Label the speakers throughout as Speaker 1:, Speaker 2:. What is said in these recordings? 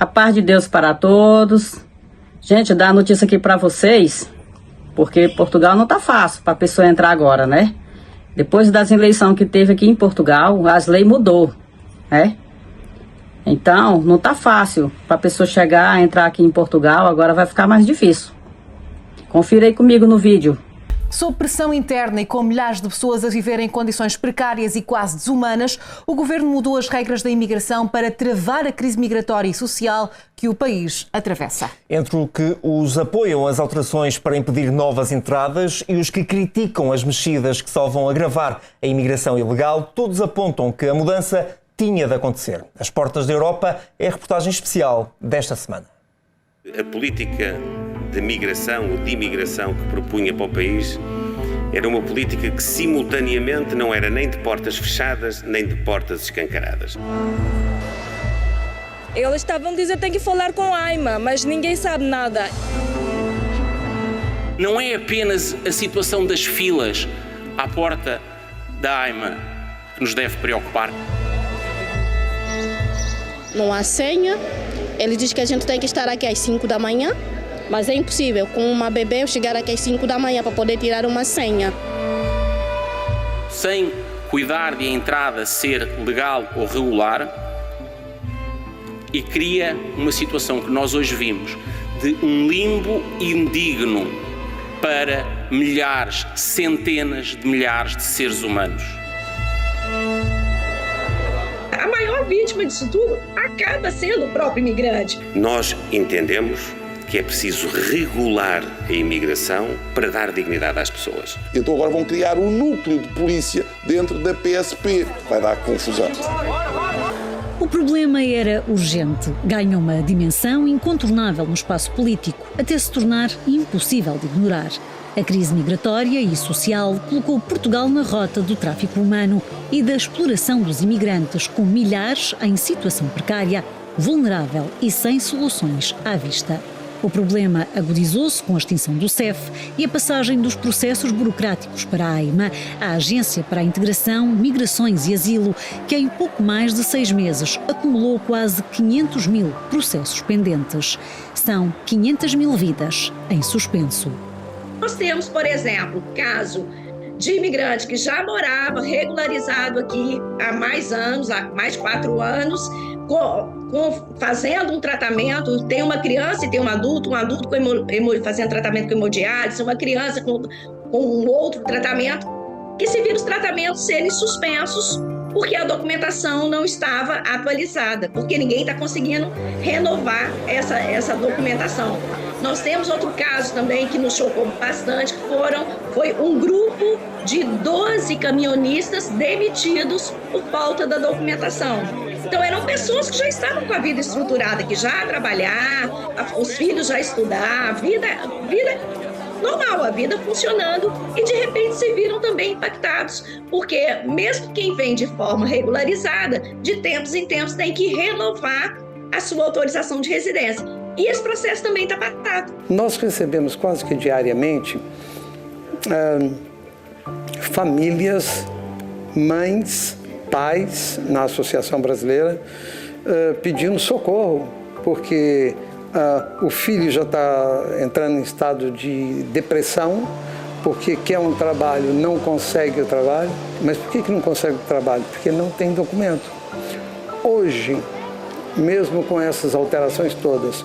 Speaker 1: A paz de Deus para todos. Gente, dar a notícia aqui para vocês, porque Portugal não tá fácil para a pessoa entrar agora, né? Depois das eleições que teve aqui em Portugal, as leis mudou, né? Então, não tá fácil para a pessoa chegar, entrar aqui em Portugal, agora vai ficar mais difícil. Confira aí comigo no vídeo.
Speaker 2: Sob pressão interna e com milhares de pessoas a viver em condições precárias e quase desumanas, o governo mudou as regras da imigração para travar a crise migratória e social que o país atravessa.
Speaker 3: Entre o que os apoiam as alterações para impedir novas entradas e os que criticam as mexidas que só vão agravar a imigração ilegal, todos apontam que a mudança tinha de acontecer. As portas da Europa é a reportagem especial desta semana.
Speaker 4: A política de migração ou de imigração que propunha para o país era uma política que simultaneamente não era nem de portas fechadas nem de portas escancaradas.
Speaker 5: Eles estavam a dizer que tem que falar com a AIMA, mas ninguém sabe nada.
Speaker 6: Não é apenas a situação das filas à porta da AIMA que nos deve preocupar.
Speaker 7: Não há senha, ele diz que a gente tem que estar aqui às 5 da manhã, mas é impossível com uma bebê eu chegar aqui às 5 da manhã para poder tirar uma senha.
Speaker 6: Sem cuidar de a entrada ser legal ou regular, e cria uma situação que nós hoje vimos de um limbo indigno para milhares, centenas de milhares de seres humanos.
Speaker 8: A maior vítima disso tudo acaba sendo o próprio imigrante.
Speaker 4: Nós entendemos que é preciso regular a imigração para dar dignidade às pessoas.
Speaker 9: Então agora vão criar um núcleo de polícia dentro da PSP. Vai dar confusão.
Speaker 10: O problema era urgente. Ganha uma dimensão incontornável no espaço político, até se tornar impossível de ignorar. A crise migratória e social colocou Portugal na rota do tráfico humano e da exploração dos imigrantes, com milhares em situação precária, vulnerável e sem soluções à vista. O problema agudizou-se com a extinção do CEF e a passagem dos processos burocráticos para a AIMA, a Agência para a Integração, Migrações e Asilo, que em pouco mais de 6 meses acumulou quase 500 mil processos pendentes. São 500 mil vidas em suspenso.
Speaker 8: Nós temos, por exemplo, caso de imigrante que já morava regularizado aqui há mais anos, há mais de 4 anos, fazendo um tratamento, tem uma criança e tem um adulto fazendo tratamento com hemodiálise, uma criança com um outro tratamento, que se viram os tratamentos serem suspensos porque a documentação não estava atualizada, porque ninguém está conseguindo renovar essa documentação. Nós temos outro caso também que nos chocou bastante, que foi um grupo de 12 caminhonistas demitidos por falta da documentação. Então eram pessoas que já estavam com a vida estruturada, que já trabalhar, os filhos já estudar, a vida normal, a vida funcionando, e de repente se viram também impactados, porque mesmo quem vem de forma regularizada, de tempos em tempos tem que renovar a sua autorização de residência. E esse processo também está parado.
Speaker 11: Nós recebemos quase que diariamente famílias, mães, pais, na Associação Brasileira, pedindo socorro, porque o filho já está entrando em estado de depressão, porque quer um trabalho, não consegue o trabalho. Mas por que não consegue o trabalho? Porque não tem documento. Hoje, mesmo com essas alterações todas,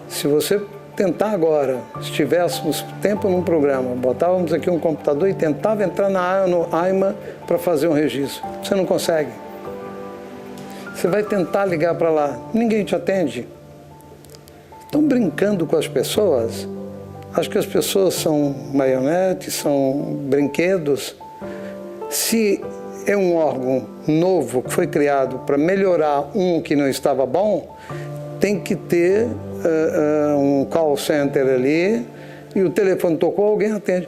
Speaker 11: se você tentar agora, se tivéssemos tempo num programa, botávamos aqui um computador e tentava entrar no AIMA para fazer um registro, você não consegue. Você vai tentar ligar para lá, ninguém te atende. Estão brincando com as pessoas. Acho que as pessoas são marionetes, são brinquedos. Se é um órgão novo que foi criado para melhorar um que não estava bom, tem que ter um call center ali, e o telefone tocou, alguém atende.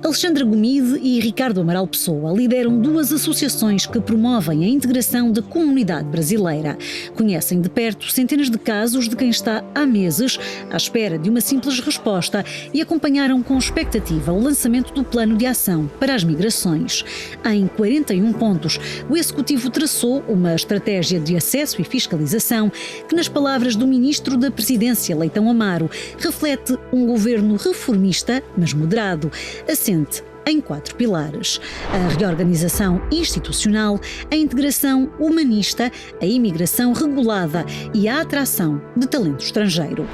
Speaker 10: Alexandra Gomide e Ricardo Amaral Pessoa lideram duas associações que promovem a integração da comunidade brasileira. Conhecem de perto centenas de casos de quem está há meses à espera de uma simples resposta e acompanharam com expectativa o lançamento do Plano de Ação para as Migrações. Em 41 pontos, o Executivo traçou uma estratégia de acesso e fiscalização que, nas palavras do Ministro da Presidência, Leitão Amaro, reflete um governo reformista, mas moderado, assente em 4 pilares: a reorganização institucional, a integração humanista, a imigração regulada e a atração de talento estrangeiro.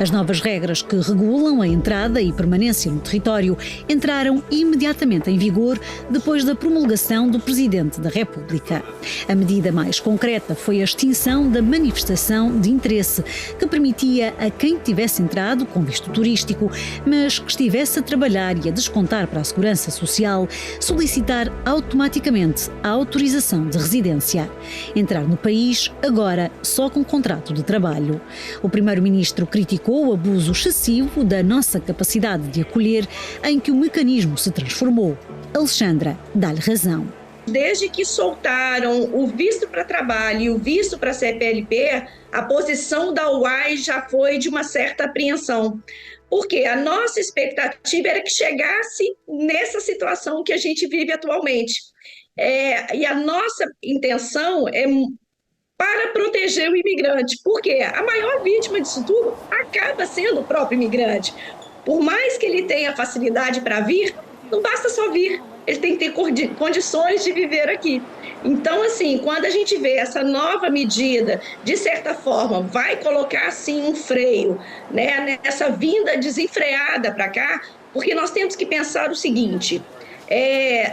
Speaker 10: As novas regras que regulam a entrada e permanência no território entraram imediatamente em vigor depois da promulgação do Presidente da República. A medida mais concreta foi a extinção da manifestação de interesse, que permitia a quem tivesse entrado com visto turístico, mas que estivesse a trabalhar e a descontar para a Segurança Social, solicitar automaticamente a autorização de residência. Entrar no país agora só com contrato de trabalho. O Primeiro-Ministro criticou o abuso excessivo da nossa capacidade de acolher, em que o mecanismo se transformou. Alexandra dá-lhe razão.
Speaker 8: Desde que soltaram o visto para trabalho e o visto para CPLP, a posição da UAI já foi de uma certa apreensão. Porque a nossa expectativa era que chegasse nessa situação que a gente vive atualmente. E a nossa intenção é para proteger o imigrante, porque a maior vítima disso tudo acaba sendo o próprio imigrante. Por mais que ele tenha facilidade para vir, não basta só vir, ele tem que ter condições de viver aqui. Então, assim, quando a gente vê essa nova medida, de certa forma, vai colocar, assim, um freio, né, nessa vinda desenfreada para cá, porque nós temos que pensar o seguinte,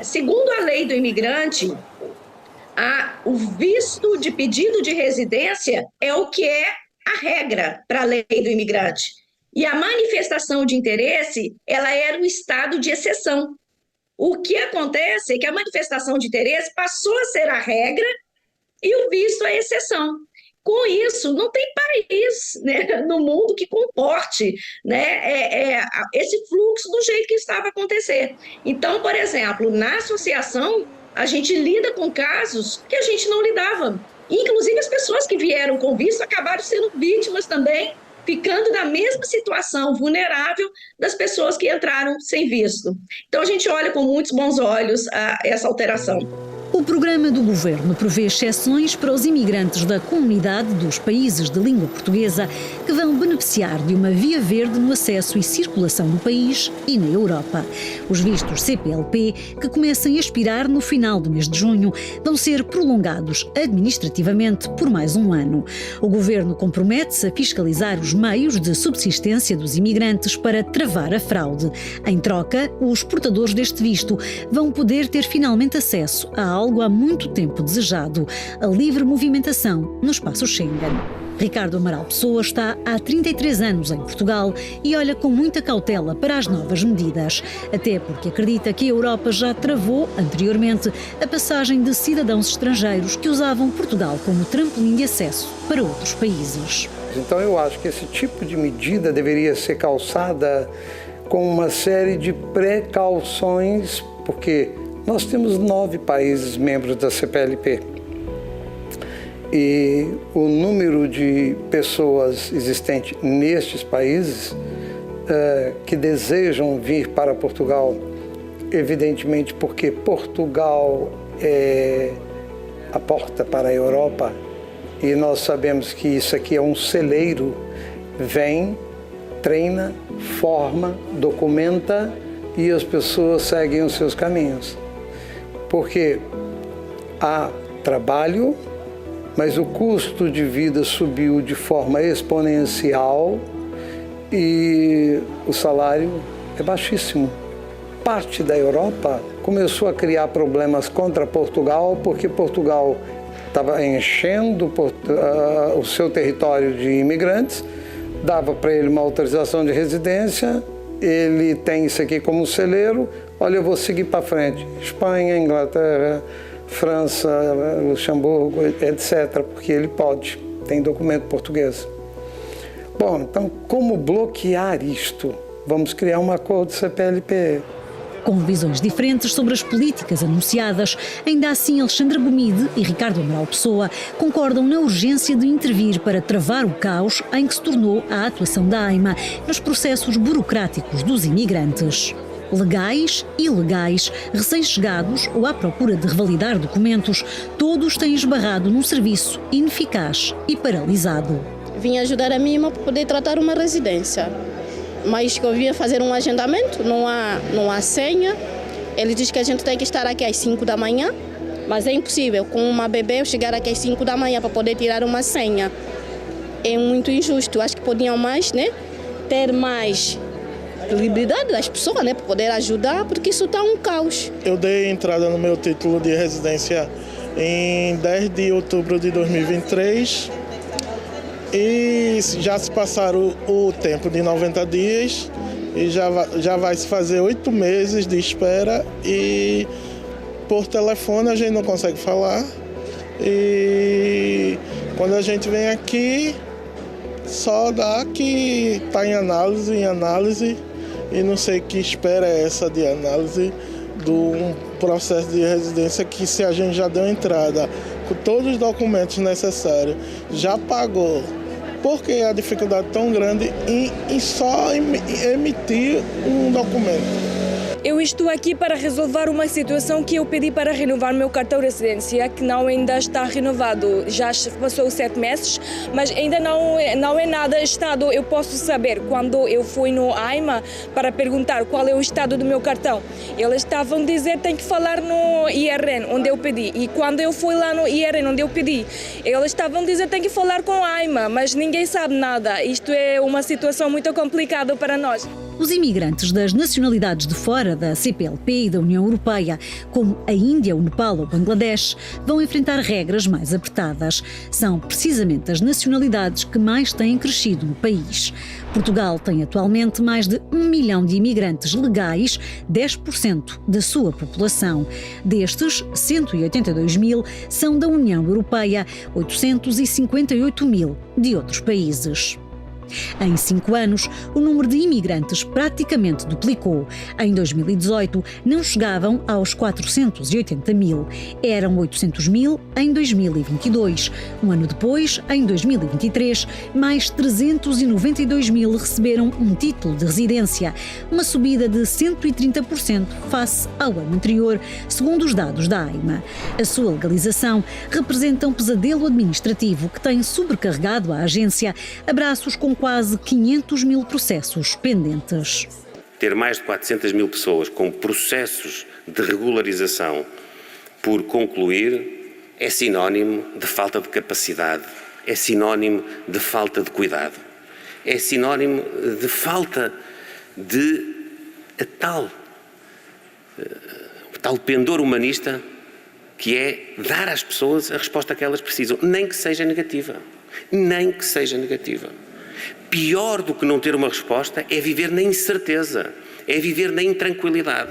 Speaker 8: segundo a lei do imigrante, o visto de pedido de residência é o que é a regra para a lei do imigrante. E a manifestação de interesse, ela era um estado de exceção. O que acontece é que a manifestação de interesse passou a ser a regra e o visto a exceção. Com isso, não tem país, né, no mundo que comporte, né, esse fluxo do jeito que estava a acontecer. Então, por exemplo, na associação, a gente lida com casos que a gente não lidava. Inclusive, as pessoas que vieram com visto acabaram sendo vítimas também, ficando na mesma situação vulnerável das pessoas que entraram sem visto. Então, a gente olha com muitos bons olhos a essa alteração.
Speaker 10: O programa do governo prevê exceções para os imigrantes da comunidade dos países de língua portuguesa que vão beneficiar de uma via verde no acesso e circulação no país e na Europa. Os vistos CPLP, que começam a expirar no final do mês de junho, vão ser prolongados administrativamente por mais um ano. O governo compromete-se a fiscalizar os meios de subsistência dos imigrantes para travar a fraude. Em troca, os portadores deste visto vão poder ter finalmente acesso a algo há muito tempo desejado: a livre movimentação no espaço Schengen. Ricardo Amaral Pessoa está há 33 anos em Portugal e olha com muita cautela para as novas medidas, até porque acredita que a Europa já travou anteriormente a passagem de cidadãos estrangeiros que usavam Portugal como trampolim de acesso para outros países.
Speaker 11: Então eu acho que esse tipo de medida deveria ser calçada com uma série de precauções, porque nós temos 9 países membros da CPLP e o número de pessoas existentes nestes países que desejam vir para Portugal, evidentemente porque Portugal é a porta para a Europa e nós sabemos que isso aqui é um celeiro, vem, treina, forma, documenta e as pessoas seguem os seus caminhos. Porque há trabalho, mas o custo de vida subiu de forma exponencial e o salário é baixíssimo. Parte da Europa começou a criar problemas contra Portugal, porque Portugal estava enchendo o seu território de imigrantes, dava para ele uma autorização de residência, ele tem isso aqui como celeiro, olha, eu vou seguir para frente. Espanha, Inglaterra, França, Luxemburgo, etc., porque ele pode, tem documento português. Bom, então, como bloquear isto? Vamos criar um acordo CPLP.
Speaker 10: Com visões diferentes sobre as políticas anunciadas, ainda assim Alexandra Gomide e Ricardo Amaral Pessoa concordam na urgência de intervir para travar o caos em que se tornou a atuação da AIMA nos processos burocráticos dos imigrantes. Legais, ilegais, recém-chegados ou à procura de revalidar documentos, todos têm esbarrado num serviço ineficaz e paralisado.
Speaker 7: Vim ajudar a MIMA para poder tratar uma residência, mas que eu vinha fazer um agendamento, não há senha. Ele diz que a gente tem que estar aqui às 5 da manhã, mas é impossível com uma bebê eu chegar aqui às 5 da manhã para poder tirar uma senha. É muito injusto, acho que podiam mais, ter mais liberdade das pessoas, para poder ajudar, porque isso está um caos.
Speaker 12: Eu dei entrada no meu título de residência em 10 de outubro de 2023 e já se passaram o tempo de 90 dias e já vai se fazer 8 meses de espera e por telefone a gente não consegue falar e quando a gente vem aqui só dá que está em análise e não sei que espera é essa de análise do processo de residência que se a gente já deu entrada com todos os documentos necessários, já pagou. Por que a dificuldade tão grande em só emitir um documento?
Speaker 5: Eu estou aqui para resolver uma situação que eu pedi para renovar meu cartão de residência, que não ainda está renovado. Já passou 7 meses, mas ainda não é nada estado. Eu posso saber quando eu fui no AIMA para perguntar qual é o estado do meu cartão. Eles estavam a dizer que tem que falar no IRN, onde eu pedi. E quando eu fui lá no IRN, onde eu pedi, eles estavam a dizer que tem que falar com a AIMA, mas ninguém sabe nada. Isto é uma situação muito complicada para nós.
Speaker 10: Os imigrantes das nacionalidades de fora da CPLP e da União Europeia, como a Índia, o Nepal ou o Bangladesh, vão enfrentar regras mais apertadas. São precisamente as nacionalidades que mais têm crescido no país. Portugal tem atualmente mais de 1 milhão de imigrantes legais, 10% da sua população. Destes, 182 mil são da União Europeia, 858 mil de outros países. Em 5 anos, o número de imigrantes praticamente duplicou. Em 2018, não chegavam aos 480 mil. Eram 800 mil em 2022. Um ano depois, em 2023, mais 392 mil receberam um título de residência, uma subida de 130% face ao ano anterior, segundo os dados da AIMA. A sua legalização representa um pesadelo administrativo que tem sobrecarregado a agência a braços com quase 500 mil processos pendentes.
Speaker 4: Ter mais de 400 mil pessoas com processos de regularização por concluir é sinónimo de falta de capacidade, é sinónimo de falta de cuidado, é sinónimo de falta de tal pendor humanista que é dar às pessoas a resposta que elas precisam, nem que seja negativa, nem que seja negativa. Pior do que não ter uma resposta é viver na incerteza, é viver na intranquilidade.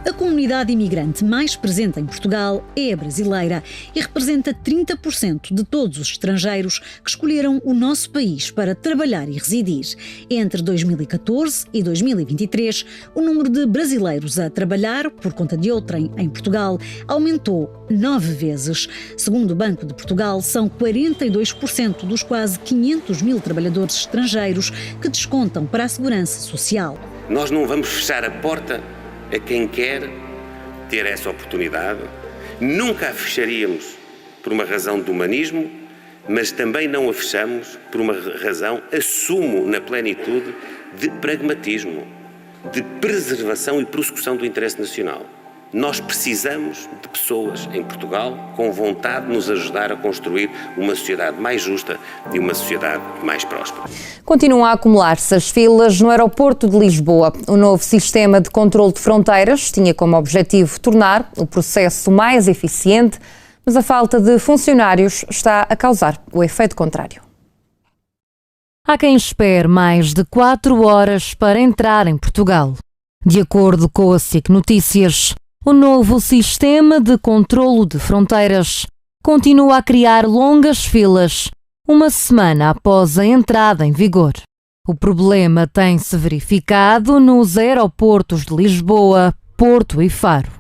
Speaker 10: A comunidade imigrante mais presente em Portugal é a brasileira e representa 30% de todos os estrangeiros que escolheram o nosso país para trabalhar e residir. Entre 2014 e 2023, o número de brasileiros a trabalhar por conta de outrem em Portugal aumentou 9 vezes. Segundo o Banco de Portugal, são 42% dos quase 500 mil trabalhadores estrangeiros que descontam para a segurança social.
Speaker 4: Nós não vamos fechar a porta a quem quer ter essa oportunidade. Nunca a fecharíamos por uma razão de humanismo, mas também não a fechamos por uma razão, assumo na plenitude, de pragmatismo, de preservação e prossecução do interesse nacional. Nós precisamos de pessoas em Portugal com vontade de nos ajudar a construir uma sociedade mais justa e uma sociedade mais próspera.
Speaker 13: Continuam a acumular-se as filas no aeroporto de Lisboa. O novo sistema de controle de fronteiras tinha como objetivo tornar o processo mais eficiente, mas a falta de funcionários está a causar o efeito contrário.
Speaker 14: Há quem espere mais de 4 horas para entrar em Portugal. De acordo com a SIC Notícias, o novo sistema de controlo de fronteiras continua a criar longas filas, uma semana após a entrada em vigor. O problema tem-se verificado nos aeroportos de Lisboa, Porto e Faro.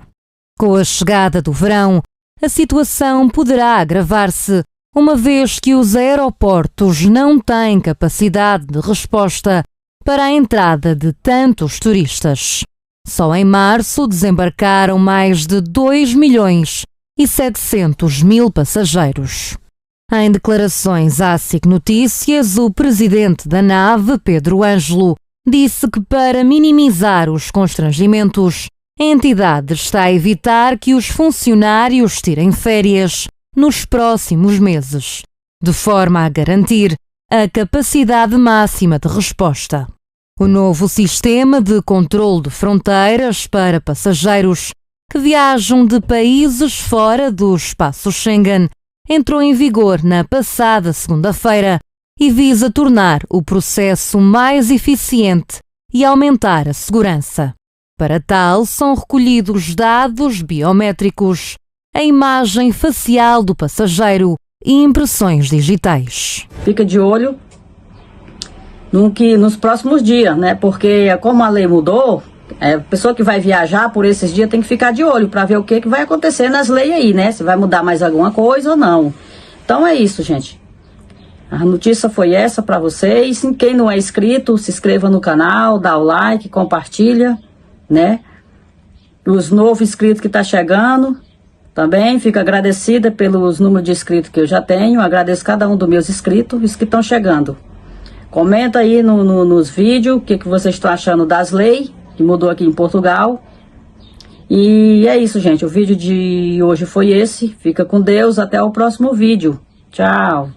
Speaker 14: Com a chegada do verão, a situação poderá agravar-se, uma vez que os aeroportos não têm capacidade de resposta para a entrada de tantos turistas. Só em março desembarcaram mais de 2.700.000 passageiros. Em declarações à SIC Notícias, o presidente da nave, Pedro Ângelo, disse que para minimizar os constrangimentos, a entidade está a evitar que os funcionários tirem férias nos próximos meses, de forma a garantir a capacidade máxima de resposta. O novo sistema de controle de fronteiras para passageiros que viajam de países fora do espaço Schengen entrou em vigor na passada segunda-feira e visa tornar o processo mais eficiente e aumentar a segurança. Para tal, são recolhidos dados biométricos, a imagem facial do passageiro e impressões digitais.
Speaker 1: Fica de olho nos próximos dias, né? Porque como a lei mudou, a pessoa que vai viajar por esses dias tem que ficar de olho para ver o que vai acontecer nas leis aí, né? Se vai mudar mais alguma coisa ou não. Então é isso, gente. A notícia foi essa para vocês. Quem não é inscrito, se inscreva no canal, dá o like, compartilha, né? Os novos inscritos que tá chegando, também fico agradecida pelos números de inscritos que eu já tenho. Agradeço cada um dos meus inscritos, os que estão chegando. Comenta aí nos vídeos o que vocês estão achando das leis que mudou aqui em Portugal. E é isso, gente. O vídeo de hoje foi esse. Fica com Deus. Até o próximo vídeo. Tchau.